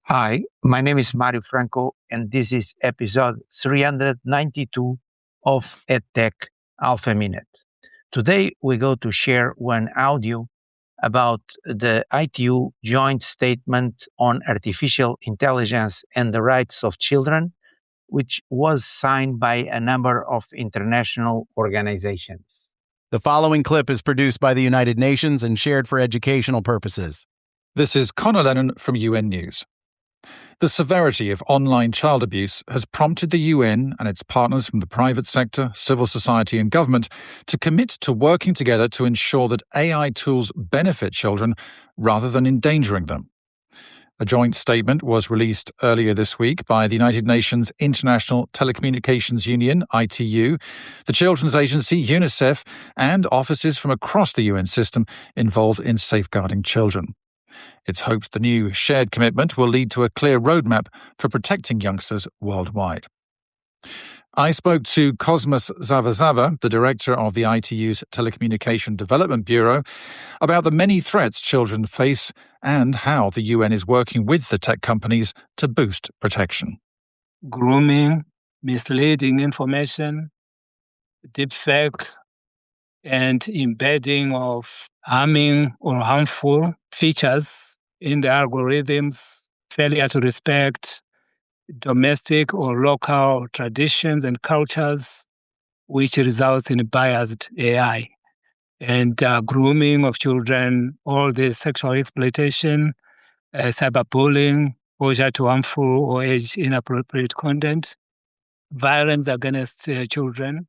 Hi, my name is Mario Franco, and this is episode 392 of EdTech Alpha Minute. Today, we go to share one audio about the ITU joint statement on artificial intelligence and the rights of children, which was signed by a number of international organizations. The following clip is produced by the United Nations and shared for educational purposes. This is Connor Lennon from UN News. The severity of online child abuse has prompted the UN and its partners from the private sector, civil society and government to commit to working together to ensure that AI tools benefit children rather than endangering them. A joint statement was released earlier this week by the United Nations International Telecommunications Union, ITU, the Children's Agency, UNICEF, and offices from across the UN system involved in safeguarding children. It's hoped the new shared commitment will lead to a clear roadmap for protecting youngsters worldwide. I spoke to Cosmas Zavazava, the director of the ITU's Telecommunication Development Bureau, about the many threats children face and how the UN is working with the tech companies to boost protection. Grooming, misleading information, deepfake, and embedding of harming or harmful features in the algorithms, failure to respect domestic or local traditions and cultures, which results in biased AI. And grooming of children, all the sexual exploitation, cyberbullying, exposure to harmful or age-inappropriate content, violence against children.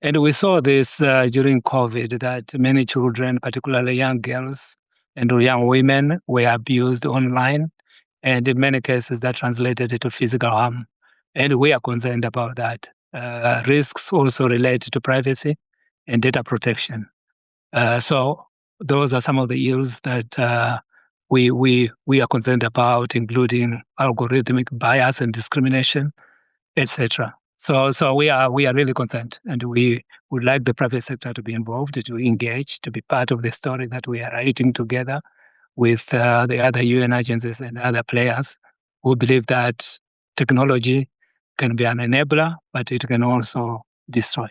And we saw this during COVID, that many children, particularly young girls and young women, were abused online. And in many cases, that translated into physical harm. And we are concerned about that. Risks also relate to privacy and data protection. So those are some of the ills that we are concerned about, including algorithmic bias and discrimination, etc. So we are really concerned, and we would like the private sector to be involved, to engage, to be part of the story that we are writing together with the other UN agencies and other players who believe that technology can be an enabler, but it can also destroy.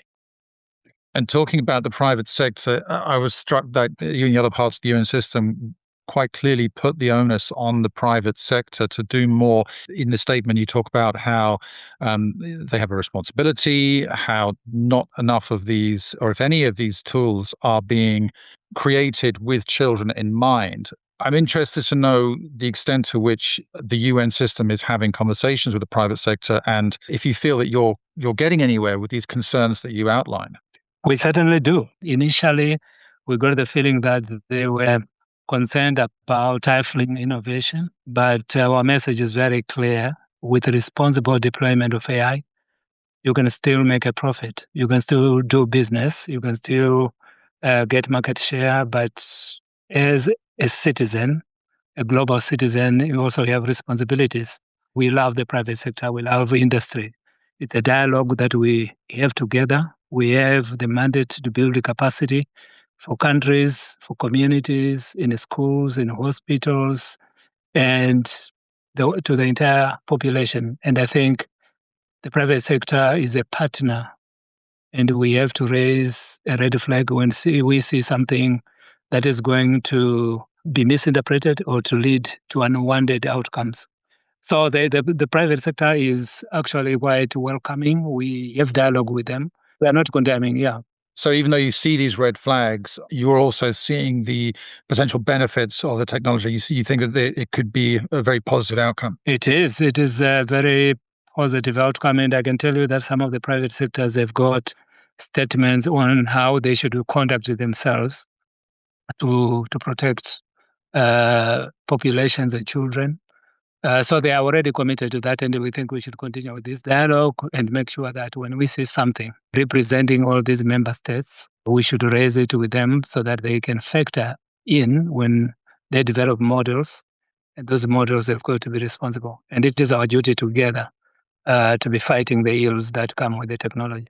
And talking about the private sector, I was struck that you and the other parts of the UN system quite clearly put the onus on the private sector to do more. In the statement, you talk about how they have a responsibility, how not enough of these, or if any of these tools are being created with children in mind. I'm interested to know the extent to which the UN system is having conversations with the private sector, and if you feel that you're getting anywhere with these concerns that you outline. We certainly do. Initially, we got the feeling that they were concerned about stifling innovation, but our message is very clear. With responsible deployment of AI, you can still make a profit. You can still do business. You can still get market share. But as a citizen, a global citizen, you also have responsibilities. We love the private sector. We love industry. It's a dialogue that we have together. We have the mandate to build the capacity for countries, for communities, in schools, in hospitals, and to the entire population. And I think the private sector is a partner, and we have to raise a red flag when we see something that is going to be misinterpreted or to lead to unwanted outcomes. So the private sector is actually quite welcoming. We have dialogue with them. We are not condemning, So even though you see these red flags, you're also seeing the potential benefits of the technology. You think that it could be a very positive outcome. It is. It is a very positive outcome. And I can tell you that some of the private sectors have got statements on how they should conduct themselves to protect populations and children. So they are already committed to that, and we think we should continue with this dialogue and make sure that when we see something representing all these member states, we should raise it with them so that they can factor in when they develop models, and those models have got to be responsible. And it is our duty together to be fighting the ills that come with the technology.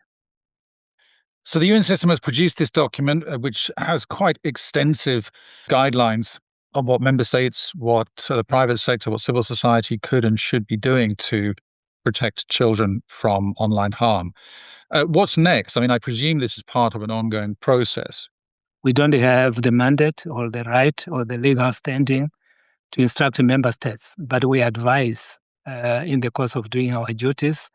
So the UN system has produced this document, which has quite extensive guidelines on what member states, what the private sector, what civil society could and should be doing to protect children from online harm. What's next? I mean, I presume this is part of an ongoing process. We don't have the mandate or the right or the legal standing to instruct member states, but we advise in the course of doing our duties.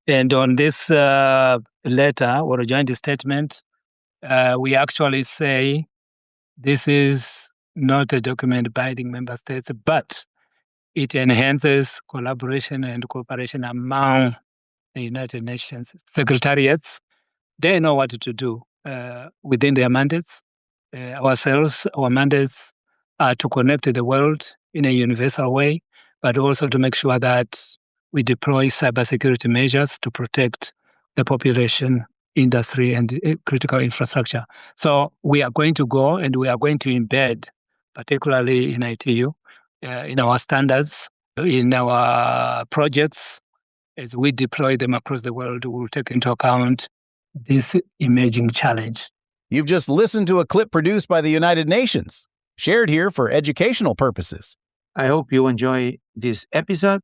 And on this letter or a joint statement, we actually say this is not a document binding member states, but it enhances collaboration and cooperation among the United Nations secretariats. They know what to do within their mandates. Our mandates are to connect the world in a universal way, but also to make sure that we deploy cybersecurity measures to protect the population, industry, and critical infrastructure. So we are going to go and we are going to embed, particularly in ITU, in our standards, in our projects, as we deploy them across the world, we will take into account this emerging challenge. You've just listened to a clip produced by the United Nations, shared here for educational purposes. I hope you enjoy this episode.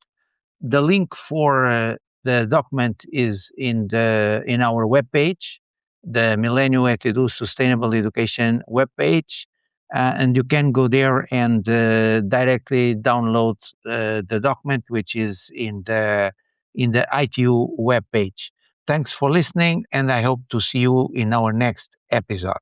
The link for the document is in our webpage, the Millennium Edu Sustainable Education webpage, and you can go there and directly download the document, which is in the ITU webpage. Thanks for listening, and I hope to see you in our next episode.